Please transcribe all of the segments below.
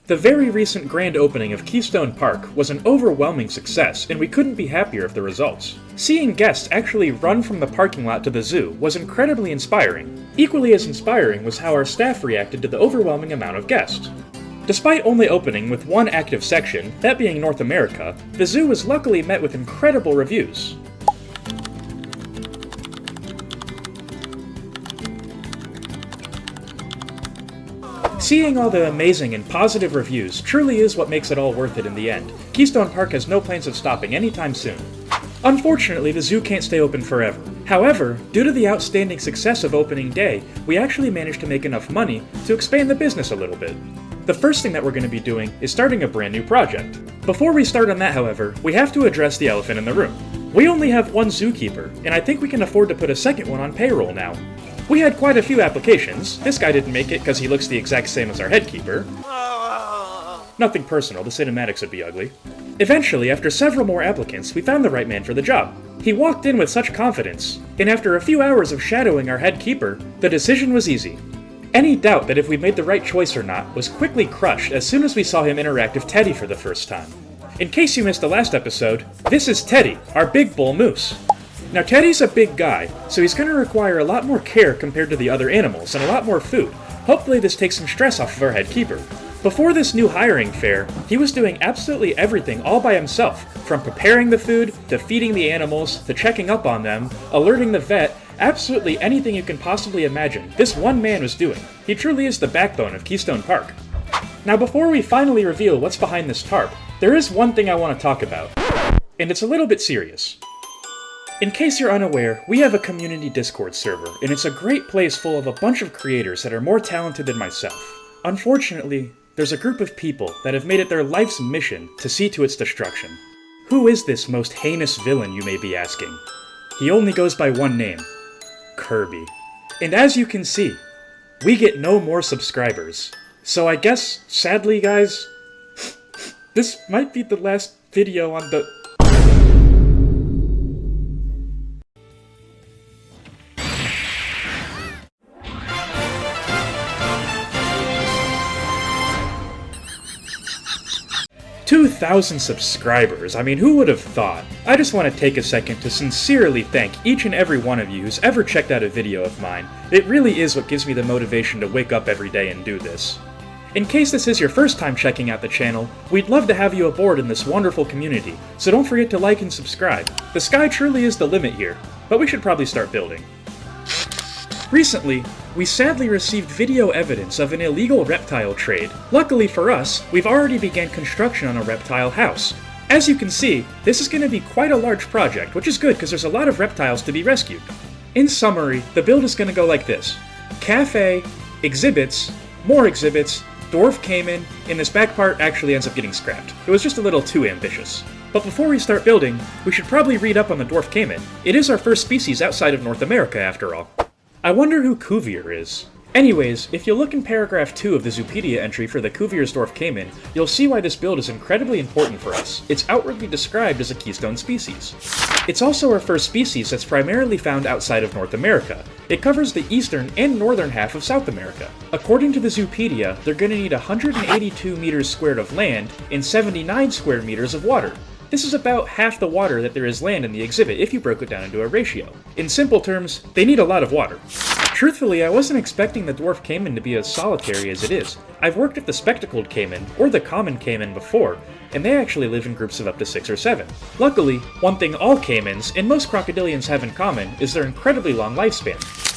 The very recent grand opening of Keystone Park was an overwhelming success, and we couldn't be happier with the results. Seeing guests actually run from the parking lot to the zoo was incredibly inspiring. Equally as inspiring was how our staff reacted to the overwhelming amount of guests. Despite only opening with one active section, that being North America, the zoo was luckily met with incredible reviews. Seeing all the amazing and positive reviews truly is what makes it all worth it in the end. Keystone Park has no plans of stopping anytime soon. Unfortunately, the zoo can't stay open forever. However, due to the outstanding success of opening day, we actually managed to make enough money to expand the business a little bit. The first thing that we're going to be doing is starting a brand new project. Before we start on that, however, we have to address the elephant in the room. We only have one zookeeper, and I think we can afford to put a second one on payroll now. We had quite a few applications. This guy didn't make it because he looks the exact same as our head keeper. Nothing personal, the cinematics would be ugly. Eventually, after several more applicants, we found the right man for the job. He walked in with such confidence, and after a few hours of shadowing our head keeper, the decision was easy. Any doubt that if we made the right choice or not was quickly crushed as soon as we saw him interact with Teddy for the first time. In case you missed the last episode, this is Teddy, our big bull moose. Now Teddy's a big guy, so he's going to require a lot more care compared to the other animals and a lot more food. Hopefully this takes some stress off of our head keeper. Before this new hiring fair, he was doing absolutely everything all by himself, from preparing the food, to feeding the animals, to checking up on them, alerting the vet, absolutely anything you can possibly imagine, this one man was doing. He truly is the backbone of Keystone Park. Now before we finally reveal what's behind this tarp, there is one thing I want to talk about, and it's a little bit serious. In case you're unaware, we have a community Discord server, and it's a great place full of a bunch of creators that are more talented than myself. Unfortunately, there's a group of people that have made it their life's mission to see to its destruction. Who is this most heinous villain, you may be asking? He only goes by one name, Kirby. And as you can see, we get no more subscribers. So I guess, sadly guys, this might be the last video on the... $2,000 subscribers, I mean, who would have thought? I just want to take a second to sincerely thank each and every one of you who's ever checked out a video of mine. It really is what gives me the motivation to wake up every day and do this. In case this is your first time checking out the channel, we'd love to have you aboard in this wonderful community, so don't forget to like and subscribe. The sky truly is the limit here, but we should probably start building. Recently, we sadly received video evidence of an illegal reptile trade. Luckily for us, we've already began construction on a reptile house. As you can see, this is going to be quite a large project, which is good because there's a lot of reptiles to be rescued. In summary, the build is going to go like this. Cafe, exhibits, more exhibits, dwarf caiman, and this back part actually ends up getting scrapped. It was just a little too ambitious. But before we start building, we should probably read up on the dwarf caiman. It is our first species outside of North America after all. I wonder who Cuvier is. Anyways, if you look in paragraph 2 of the Zoopedia entry for the Cuvier's dwarf caiman, you'll see why this build is incredibly important for us. It's outwardly described as a keystone species. It's also our first species that's primarily found outside of North America. It covers the eastern and northern half of South America. According to the Zoopedia, they're going to need 182 meters squared of land and 79 square meters of water. This is about half the water that there is land in the exhibit if you broke it down into a ratio. In simple terms, they need a lot of water. Truthfully, I wasn't expecting the dwarf caiman to be as solitary as it is. I've worked at the spectacled caiman, or the common caiman before, and they actually live in groups of up to 6 or 7. Luckily, one thing all caimans, and most crocodilians have in common, is their incredibly long lifespan.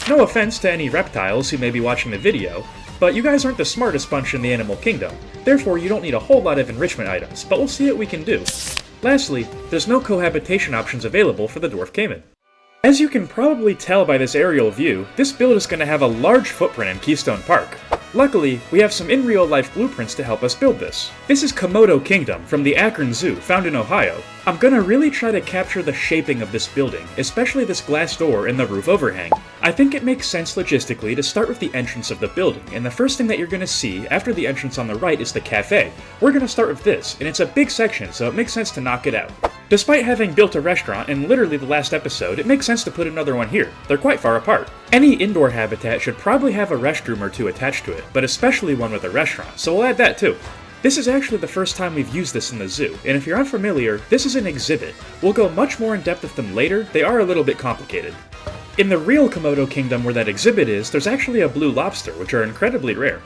No offense to any reptiles who may be watching the video, but you guys aren't the smartest bunch in the animal kingdom. Therefore, you don't need a whole lot of enrichment items, but we'll see what we can do. Lastly, there's no cohabitation options available for the dwarf caiman. As you can probably tell by this aerial view, this build is going to have a large footprint in Keystone Park. Luckily, we have some in real-life blueprints to help us build this. This is Komodo Kingdom from the Akron Zoo, found in Ohio. I'm gonna really try to capture the shaping of this building, especially this glass door and the roof overhang. I think it makes sense logistically to start with the entrance of the building, and the first thing that you're gonna see after the entrance on the right is the cafe. We're gonna start with this, and it's a big section, so it makes sense to knock it out. Despite having built a restaurant in literally the last episode, it makes sense to put another one here. They're quite far apart. Any indoor habitat should probably have a restroom or two attached to it, but especially one with a restaurant, so we'll add that too. This is actually the first time we've used this in the zoo, and if you're unfamiliar, this is an exhibit. We'll go much more in depth with them later, they are a little bit complicated. In the real Komodo kingdom where that exhibit is, there's actually a blue lobster, which are incredibly rare.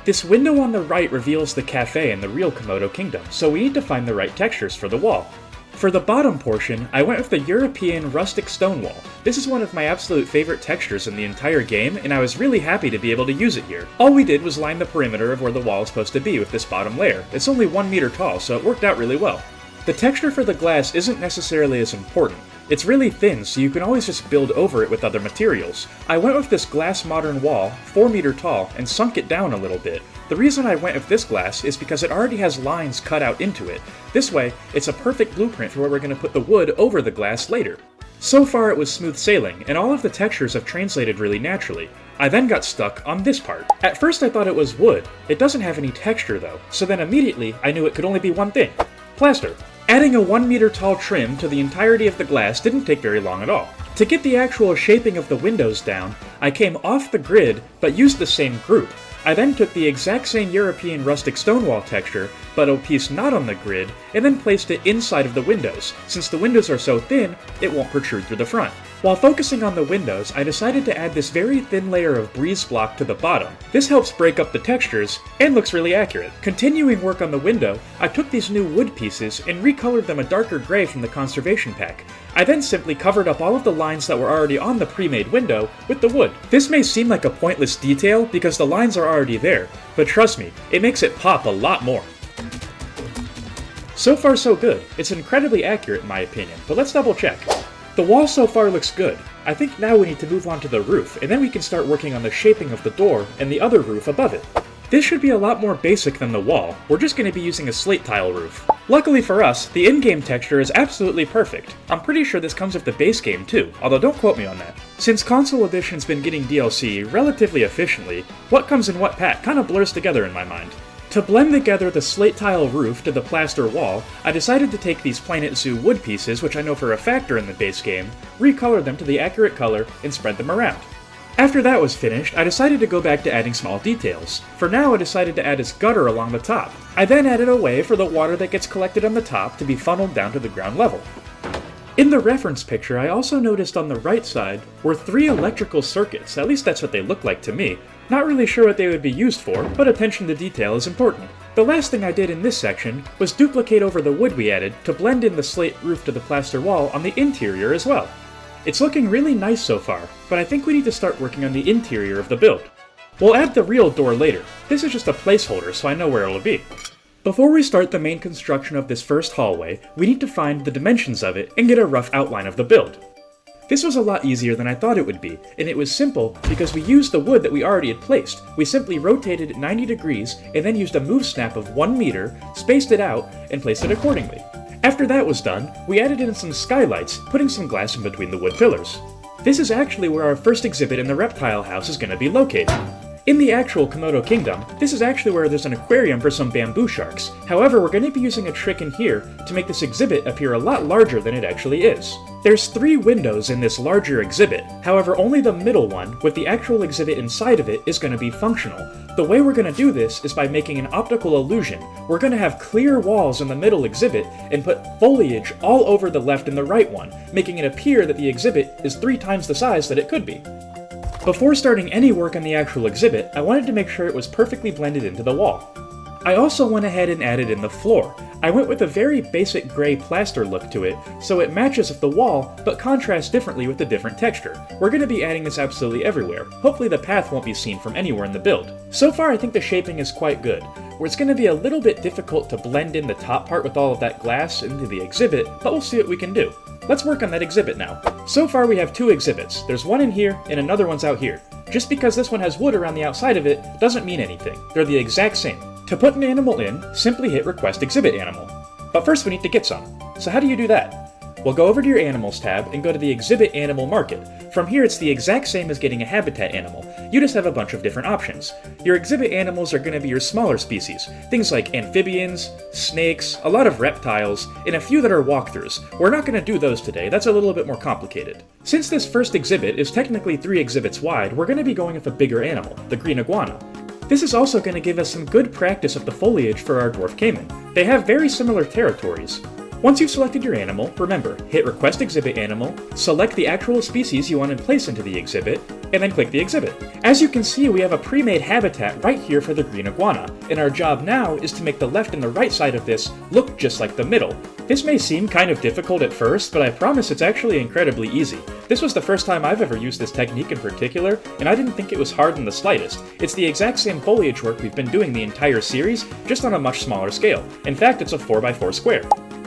This window on the right reveals the cafe in the real Komodo kingdom, so we need to find the right textures for the wall. For the bottom portion, I went with the European rustic stone wall. This is one of my absolute favorite textures in the entire game, and I was really happy to be able to use it here. All we did was line the perimeter of where the wall is supposed to be with this bottom layer. It's only 1 meter tall, so it worked out really well. The texture for the glass isn't necessarily as important. It's really thin, so you can always just build over it with other materials. I went with this glass modern wall, 4 meter tall, and sunk it down a little bit. The reason I went with this glass is because it already has lines cut out into it. This way, it's a perfect blueprint for where we're going to put the wood over the glass later. So far it was smooth sailing, and all of the textures have translated really naturally. I then got stuck on this part. At first I thought it was wood. It doesn't have any texture though, so then immediately I knew it could only be one thing. Plaster. Adding a 1 meter tall trim to the entirety of the glass didn't take very long at all. To get the actual shaping of the windows down, I came off the grid, but used the same group. I then took the exact same European rustic stonewall texture, but a piece not on the grid, and then placed it inside of the windows. Since the windows are so thin, it won't protrude through the front. While focusing on the windows, I decided to add this very thin layer of breeze block to the bottom. This helps break up the textures, and looks really accurate. Continuing work on the window, I took these new wood pieces and recolored them a darker gray from the conservation pack. I then simply covered up all of the lines that were already on the pre-made window with the wood. This may seem like a pointless detail because the lines are already there, but trust me, it makes it pop a lot more. So far so good. It's incredibly accurate in my opinion, but let's double check. The wall so far looks good. I think now we need to move on to the roof, and then we can start working on the shaping of the door and the other roof above it. This should be a lot more basic than the wall. We're just going to be using a slate tile roof. Luckily for us, the in-game texture is absolutely perfect. I'm pretty sure this comes with the base game too, although don't quote me on that. Since Console Edition's been getting DLC relatively efficiently, what comes in what pack kinda blurs together in my mind. To blend together the slate tile roof to the plaster wall, I decided to take these Planet Zoo wood pieces, which I know for a fact are in the base game, recolor them to the accurate color, and spread them around. After that was finished, I decided to go back to adding small details. For now, I decided to add this gutter along the top. I then added a way for the water that gets collected on the top to be funneled down to the ground level. In the reference picture, I also noticed on the right side were 3 electrical circuits, at least that's what they look like to me. Not really sure what they would be used for, but attention to detail is important. The last thing I did in this section was duplicate over the wood we added to blend in the slate roof to the plaster wall on the interior as well. It's looking really nice so far, but I think we need to start working on the interior of the build. We'll add the real door later. This is just a placeholder so I know where it'll be. Before we start the main construction of this first hallway, we need to find the dimensions of it and get a rough outline of the build. This was a lot easier than I thought it would be, and it was simple because we used the wood that we already had placed. We simply rotated it 90 degrees and then used a move snap of 1 meter, spaced it out, and placed it accordingly. After that was done, we added in some skylights, putting some glass in between the wood pillars. This is actually where our first exhibit in the Reptile House is going to be located. In the actual Komodo Kingdom, this is actually where there's an aquarium for some bamboo sharks. However, we're going to be using a trick in here to make this exhibit appear a lot larger than it actually is. There's 3 windows in this larger exhibit, however only the middle one, with the actual exhibit inside of it, is going to be functional. The way we're going to do this is by making an optical illusion. We're going to have clear walls in the middle exhibit and put foliage all over the left and the right one, making it appear that the exhibit is 3 times the size that it could be. Before starting any work on the actual exhibit, I wanted to make sure it was perfectly blended into the wall. I also went ahead and added in the floor. I went with a very basic gray plaster look to it, so it matches with the wall, but contrasts differently with the different texture. We're going to be adding this absolutely everywhere. Hopefully the path won't be seen from anywhere in the build. So far I think the shaping is quite good. Where it's going to be a little bit difficult to blend in the top part with all of that glass into the exhibit, but we'll see what we can do. Let's work on that exhibit now. So far we have 2 exhibits. There's one in here and another one's out here. Just because this one has wood around the outside of it doesn't mean anything. They're the exact same. To put an animal in, simply hit Request Exhibit Animal. But first we need to get some. So how do you do that? Well, go over to your Animals tab and go to the Exhibit Animal Market. From here it's the exact same as getting a habitat animal. You just have a bunch of different options. Your exhibit animals are going to be your smaller species. Things like amphibians, snakes, a lot of reptiles, and a few that are walkthroughs. We're not going to do those today, that's a little bit more complicated. Since this first exhibit is technically 3 exhibits wide, we're going to be going with a bigger animal, the green iguana. This is also going to give us some good practice of the foliage for our dwarf caiman. They have very similar territories. Once you've selected your animal, remember, hit Request Exhibit Animal, select the actual species you want to place into the exhibit, and then click the exhibit. As you can see, we have a pre-made habitat right here for the green iguana, and our job now is to make the left and the right side of this look just like the middle. This may seem kind of difficult at first, but I promise it's actually incredibly easy. This was the first time I've ever used this technique in particular, and I didn't think it was hard in the slightest. It's the exact same foliage work we've been doing the entire series, just on a much smaller scale. In fact, it's a 4x4 square.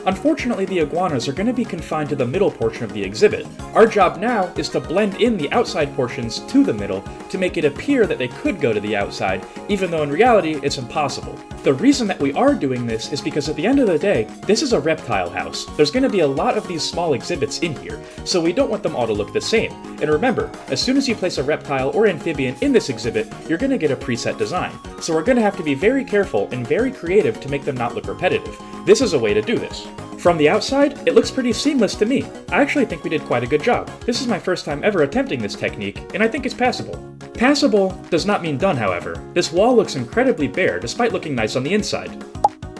Unfortunately, the iguanas are going to be confined to the middle portion of the exhibit. Our job now is to blend in the outside portions to the middle to make it appear that they could go to the outside, even though in reality it's impossible. The reason that we are doing this is because at the end of the day, this is a reptile house. There's going to be a lot of these small exhibits in here, so we don't want them all to look the same. And remember, as soon as you place a reptile or amphibian in this exhibit, you're going to get a preset design. So we're going to have to be very careful and very creative to make them not look repetitive. This is a way to do this. From the outside, it looks pretty seamless to me. I actually think we did quite a good job. This is my first time ever attempting this technique, and I think it's passable. Passable does not mean done, however. This wall looks incredibly bare, despite looking nice on the inside.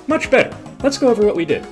Much better. Let's go over what we did.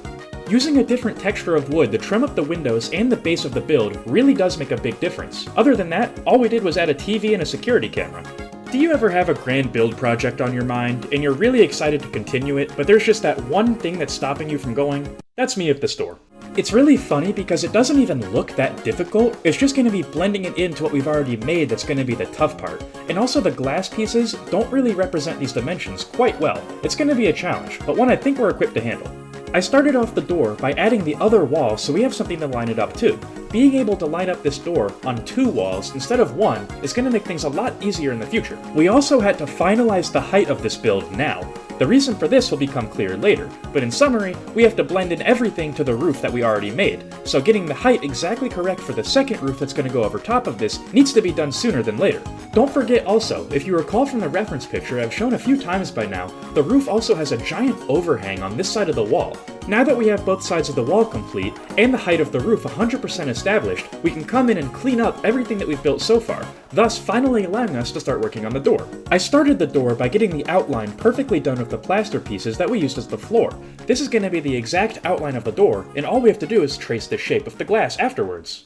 Using a different texture of wood to trim up the windows and the base of the build really does make a big difference. Other than that, all we did was add a TV and a security camera. Do you ever have a grand build project on your mind, and you're really excited to continue it, but there's just that one thing that's stopping you from going? That's me at the store. It's really funny because it doesn't even look that difficult, it's just going to be blending it into what we've already made that's going to be the tough part. And also the glass pieces don't really represent these dimensions quite well. It's going to be a challenge, but one I think we're equipped to handle. I started off the door by adding the other wall so we have something to line it up to. Being able to line up this door on 2 walls instead of 1 is going to make things a lot easier in the future. We also had to finalize the height of this build now. The reason for this will become clear later, but in summary, we have to blend in everything to the roof that we already made, so getting the height exactly correct for the second roof that's going to go over top of this needs to be done sooner than later. Don't forget also, if you recall from the reference picture I've shown a few times by now, the roof also has a giant overhang on this side of the wall. Now that we have both sides of the wall complete, and the height of the roof 100% established, we can come in and clean up everything that we've built so far, thus finally allowing us to start working on the door. I started the door by getting the outline perfectly done with the plaster pieces that we used as the floor. This is going to be the exact outline of the door, and all we have to do is trace the shape of the glass afterwards.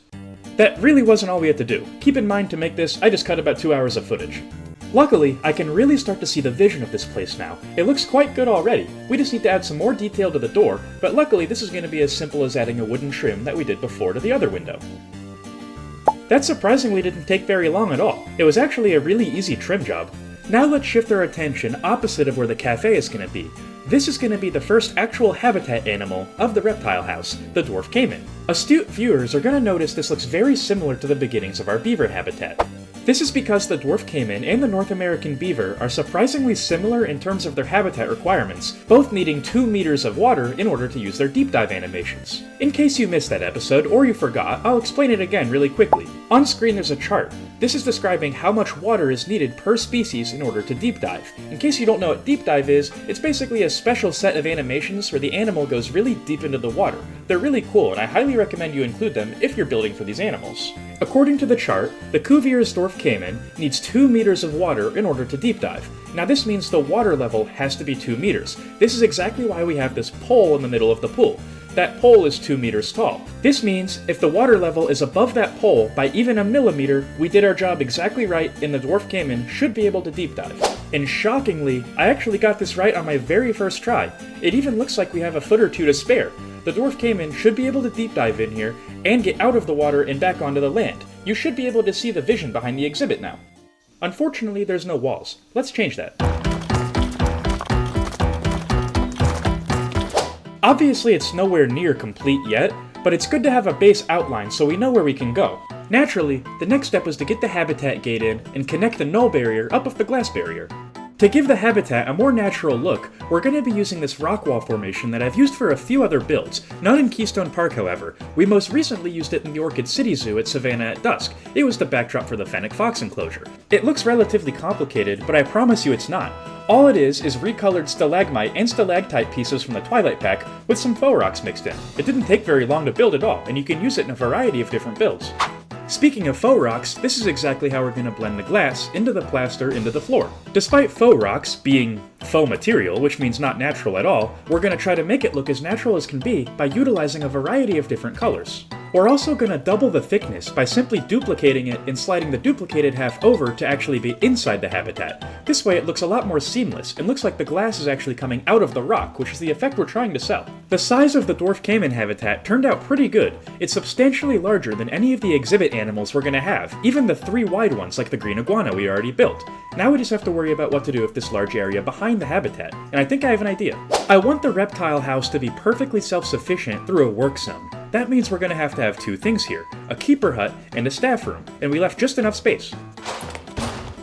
That really wasn't all we had to do. Keep in mind to make this, I just cut about 2 hours of footage. Luckily, I can really start to see the vision of this place now. It looks quite good already. We just need to add some more detail to the door, but luckily this is going to be as simple as adding a wooden trim that we did before to the other window. That surprisingly didn't take very long at all. It was actually a really easy trim job. Now let's shift our attention opposite of where the cafe is going to be. This is going to be the first actual habitat animal of the reptile house, the dwarf caiman. Astute viewers are going to notice this looks very similar to the beginnings of our beaver habitat. This is because the dwarf caiman and the North American beaver are surprisingly similar in terms of their habitat requirements, both needing 2 meters of water in order to use their deep dive animations. In case you missed that episode, or you forgot, I'll explain it again really quickly. On screen there's a chart. This is describing how much water is needed per species in order to deep dive. In case you don't know what deep dive is, it's basically a special set of animations where the animal goes really deep into the water. They're really cool, and I highly recommend you include them if you're building for these animals. According to the chart, the Cuvier's dwarf caiman needs 2 meters of water in order to deep dive. Now this means the water level has to be 2 meters. This is exactly why we have this pole in the middle of the pool. That pole is 2 meters tall. This means if the water level is above that pole by even a millimeter, we did our job exactly right and the dwarf caiman should be able to deep dive. And shockingly, I actually got this right on my very first try. It even looks like we have a foot or two to spare. The dwarf caiman should be able to deep dive in here and get out of the water and back onto the land. You should be able to see the vision behind the exhibit now. Unfortunately, there's no walls. Let's change that. Obviously, it's nowhere near complete yet, but it's good to have a base outline so we know where we can go. Naturally, the next step was to get the habitat gate in and connect the null barrier up with the glass barrier. To give the habitat a more natural look, we're going to be using this rock wall formation that I've used for a few other builds, not in Keystone Park however. We most recently used it in the Orchid City Zoo at Savannah at dusk. It was the backdrop for the fennec fox enclosure. It looks relatively complicated, but I promise you it's not. All it is recolored stalagmite and stalactite pieces from the Twilight Pack with some faux rocks mixed in. It didn't take very long to build at all, and you can use it in a variety of different builds. Speaking of faux rocks, this is exactly how we're going to blend the glass into the plaster into the floor. Despite faux rocks being faux material, which means not natural at all, we're going to try to make it look as natural as can be by utilizing a variety of different colors. We're also going to double the thickness by simply duplicating it and sliding the duplicated half over to actually be inside the habitat. This way it looks a lot more seamless and looks like the glass is actually coming out of the rock, which is the effect we're trying to sell. The size of the dwarf caiman habitat turned out pretty good. It's substantially larger than any of the exhibit animals we're going to have, even the 3 wide ones like the green iguana we already built. Now we just have to worry about what to do with this large area behind the habitat, and I think I have an idea. I want the reptile house to be perfectly self-sufficient through a work zone. That means we're going to have 2 things here, a keeper hut and a staff room, and we left just enough space.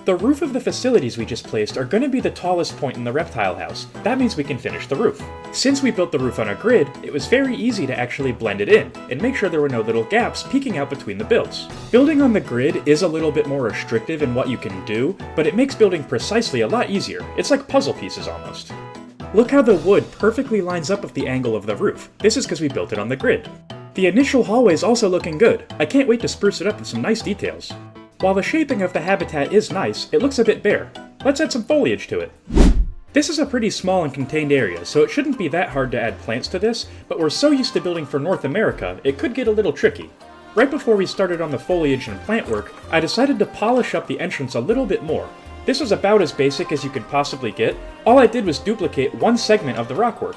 The roof of the facilities we just placed are going to be the tallest point in the reptile house. That means we can finish the roof. Since we built the roof on a grid, it was very easy to actually blend it in, and make sure there were no little gaps peeking out between the builds. Building on the grid is a little bit more restrictive in what you can do, but it makes building precisely a lot easier. It's like puzzle pieces almost. Look how the wood perfectly lines up with the angle of the roof. This is because we built it on the grid. The initial hallway's also looking good. I can't wait to spruce it up with some nice details. While the shaping of the habitat is nice, it looks a bit bare. Let's add some foliage to it. This is a pretty small and contained area, so it shouldn't be that hard to add plants to this, but we're so used to building for North America, it could get a little tricky. Right before we started on the foliage and plant work, I decided to polish up the entrance a little bit more. This was about as basic as you could possibly get. All I did was duplicate one segment of the rockwork.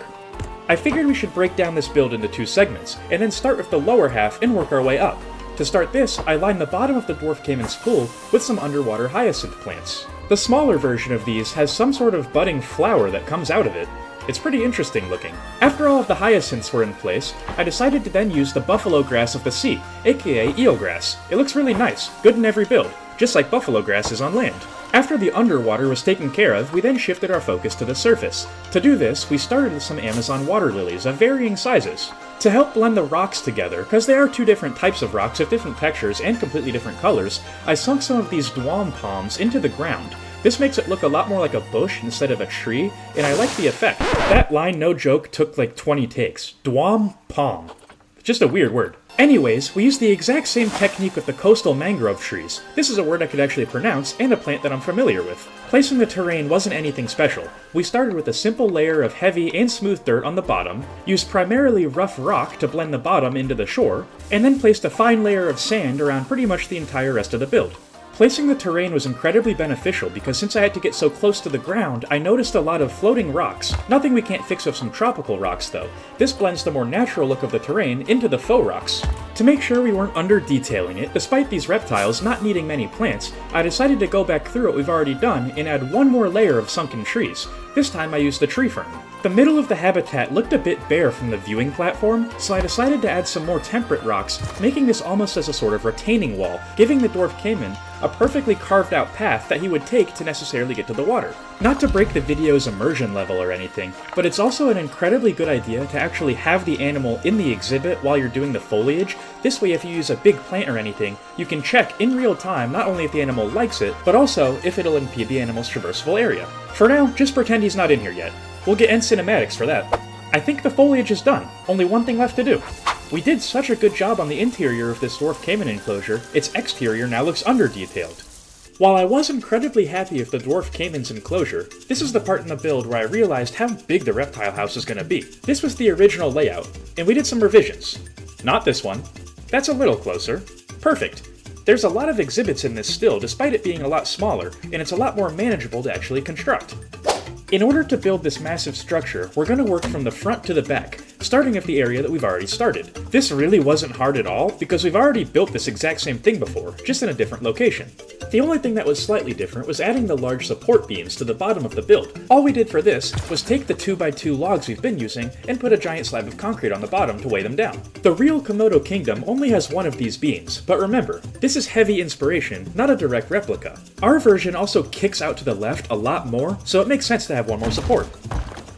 I figured we should break down this build into 2 segments, and then start with the lower half and work our way up. To start this, I lined the bottom of the dwarf caiman's pool with some underwater hyacinth plants. The smaller version of these has some sort of budding flower that comes out of it. It's pretty interesting looking. After all of the hyacinths were in place, I decided to then use the buffalo grass of the sea, aka eelgrass. It looks really nice, good in every build, just like buffalo grass is on land. After the underwater was taken care of, we then shifted our focus to the surface. To do this, we started with some Amazon water lilies of varying sizes. To help blend the rocks together, because they are 2 different types of rocks with different textures and completely different colors, I sunk some of these dwam palms into the ground. This makes it look a lot more like a bush instead of a tree, and I like the effect. That line, no joke, took like 20 takes. Dwam palm. Just a weird word. Anyways, we used the exact same technique with the coastal mangrove trees. This is a word I could actually pronounce, and a plant that I'm familiar with. Placing the terrain wasn't anything special. We started with a simple layer of heavy and smooth dirt on the bottom, used primarily rough rock to blend the bottom into the shore, and then placed a fine layer of sand around pretty much the entire rest of the build. Placing the terrain was incredibly beneficial because since I had to get so close to the ground, I noticed a lot of floating rocks. Nothing we can't fix with some tropical rocks though. This blends the more natural look of the terrain into the faux rocks. To make sure we weren't under-detailing it, despite these reptiles not needing many plants, I decided to go back through what we've already done and add one more layer of sunken trees. This time I used the tree fern. The middle of the habitat looked a bit bare from the viewing platform, so I decided to add some more temperate rocks, making this almost as a sort of retaining wall, giving the dwarf caiman a perfectly carved out path that he would take to necessarily get to the water. Not to break the video's immersion level or anything, but it's also an incredibly good idea to actually have the animal in the exhibit while you're doing the foliage. This way if you use a big plant or anything, you can check in real time not only if the animal likes it, but also if it'll impede the animal's traversable area. For now, just pretend he's not in here yet. We'll get end cinematics for that. I think the foliage is done. Only one thing left to do. We did such a good job on the interior of this dwarf caiman enclosure, its exterior now looks under-detailed. While I was incredibly happy with the dwarf caiman's enclosure, this is the part in the build where I realized how big the reptile house is going to be. This was the original layout, and we did some revisions. Not this one. That's a little closer. Perfect. There's a lot of exhibits in this still, despite it being a lot smaller, and it's a lot more manageable to actually construct. In order to build this massive structure, we're going to work from the front to the back, starting with the area that we've already started. This really wasn't hard at all, because we've already built this exact same thing before, just in a different location. The only thing that was slightly different was adding the large support beams to the bottom of the build. All we did for this was take the 2x2 logs we've been using and put a giant slab of concrete on the bottom to weigh them down. The real Komodo Kingdom only has one of these beams, but remember, this is heavy inspiration, not a direct replica. Our version also kicks out to the left a lot more, so it makes sense to have one more support.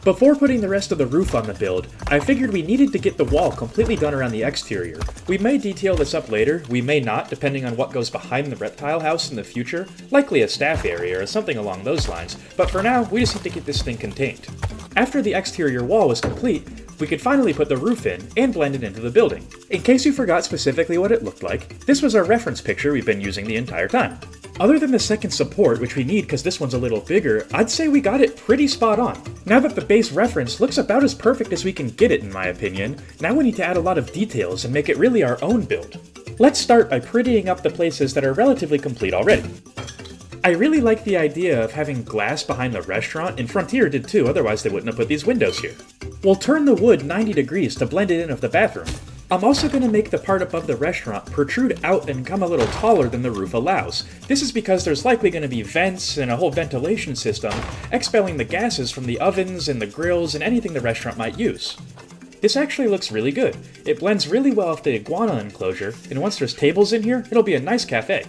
Before putting the rest of the roof on the build, I figured we needed to get the wall completely done around the exterior. We may detail this up later, we may not, depending on what goes behind the reptile house in the future, likely a staff area or something along those lines, but for now, we just need to get this thing contained. After the exterior wall was complete, we could finally put the roof in and blend it into the building. In case you forgot specifically what it looked like, this was our reference picture we've been using the entire time. Other than the second support, which we need because this one's a little bigger, I'd say we got it pretty spot on. Now that the base reference looks about as perfect as we can get it in my opinion, now we need to add a lot of details and make it really our own build. Let's start by prettying up the places that are relatively complete already. I really like the idea of having glass behind the restaurant, and Frontier did too, otherwise they wouldn't have put these windows here. We'll turn the wood 90 degrees to blend it in with the bathroom. I'm also going to make the part above the restaurant protrude out and come a little taller than the roof allows. This is because there's likely going to be vents and a whole ventilation system expelling the gases from the ovens and the grills and anything the restaurant might use. This actually looks really good. It blends really well with the iguana enclosure, and once there's tables in here, it'll be a nice cafe.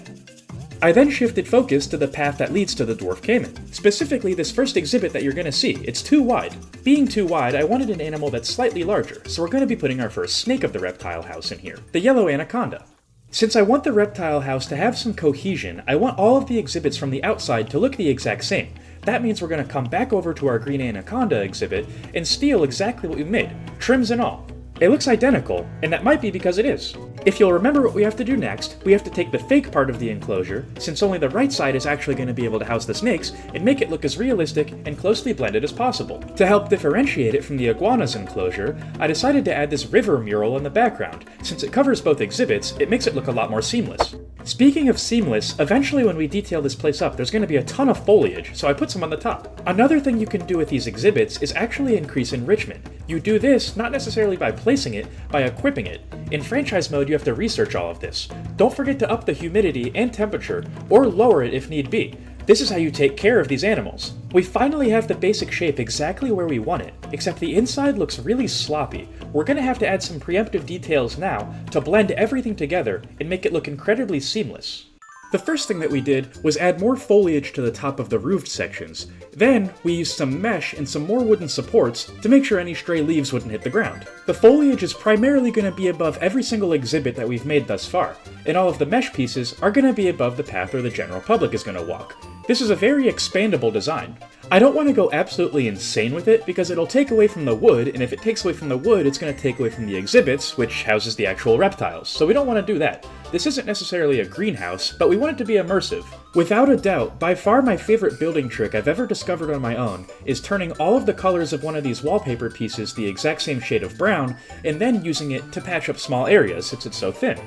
I then shifted focus to the path that leads to the dwarf caiman. Specifically, this first exhibit that you're going to see. It's too wide. Being too wide, I wanted an animal that's slightly larger, so we're going to be putting our first snake of the reptile house in here, the yellow anaconda. Since I want the reptile house to have some cohesion, I want all of the exhibits from the outside to look the exact same. That means we're going to come back over to our green anaconda exhibit and steal exactly what we made, trims and all. It looks identical, and that might be because it is. If you'll remember what we have to do next, we have to take the fake part of the enclosure, since only the right side is actually going to be able to house the snakes, and make it look as realistic and closely blended as possible. To help differentiate it from the iguana's enclosure, I decided to add this river mural in the background. Since it covers both exhibits, it makes it look a lot more seamless. Speaking of seamless, eventually when we detail this place up, there's going to be a ton of foliage, so I put some on the top. Another thing you can do with these exhibits is actually increase enrichment. You do this not necessarily by placing it, by equipping it. In franchise mode, you have to research all of this. Don't forget to up the humidity and temperature, or lower it if need be. This is how you take care of these animals. We finally have the basic shape exactly where we want it, except the inside looks really sloppy. We're going to have to add some preemptive details now to blend everything together and make it look incredibly seamless. The first thing that we did was add more foliage to the top of the roofed sections. Then, we used some mesh and some more wooden supports to make sure any stray leaves wouldn't hit the ground. The foliage is primarily going to be above every single exhibit that we've made thus far, and all of the mesh pieces are going to be above the path where the general public is going to walk. This is a very expandable design. I don't want to go absolutely insane with it because it'll take away from the wood, and if it takes away from the wood, it's going to take away from the exhibits, which houses the actual reptiles, so we don't want to do that. This isn't necessarily a greenhouse, but we want it to be immersive. Without a doubt, by far my favorite building trick I've ever discovered on my own is turning all of the colors of one of these wallpaper pieces the exact same shade of brown, and then using it to patch up small areas since it's so thin.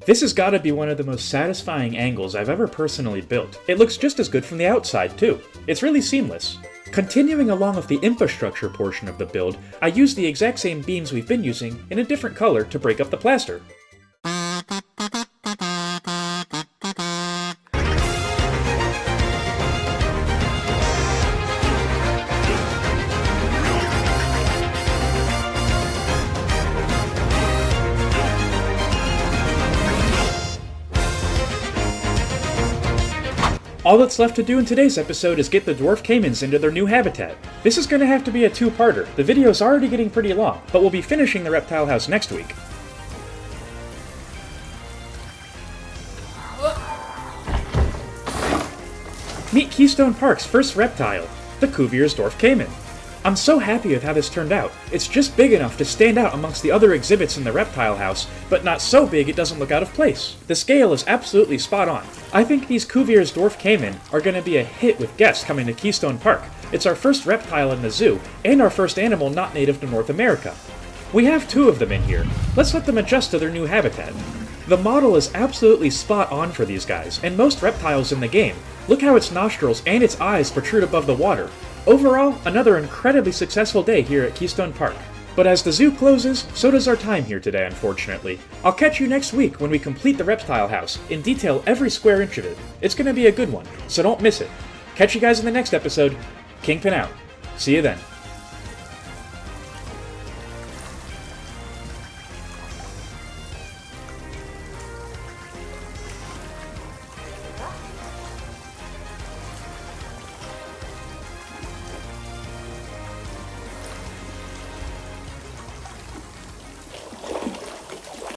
This has got to be one of the most satisfying angles I've ever personally built. It looks just as good from the outside, too. It's really seamless. Continuing along with the infrastructure portion of the build, I used the exact same beams we've been using in a different color to break up the plaster. All that's left to do in today's episode is get the dwarf caimans into their new habitat. This is going to have to be a two-parter. The video's already getting pretty long, but we'll be finishing the reptile house next week. Meet Keystone Park's first reptile, the Cuvier's dwarf caiman. I'm so happy with how this turned out. It's just big enough to stand out amongst the other exhibits in the reptile house, but not so big it doesn't look out of place. The scale is absolutely spot on. I think these Cuvier's dwarf caiman are going to be a hit with guests coming to Keystone Park. It's our first reptile in the zoo, and our first animal not native to North America. We have two of them in here. Let's let them adjust to their new habitat. The model is absolutely spot on for these guys, and most reptiles in the game. Look how its nostrils and its eyes protrude above the water. Overall, another incredibly successful day here at Keystone Park. But as the zoo closes, so does our time here today, unfortunately. I'll catch you next week when we complete the reptile house and detail every square inch of it. It's going to be a good one, so don't miss it. Catch you guys in the next episode. Kingpin out. See you then.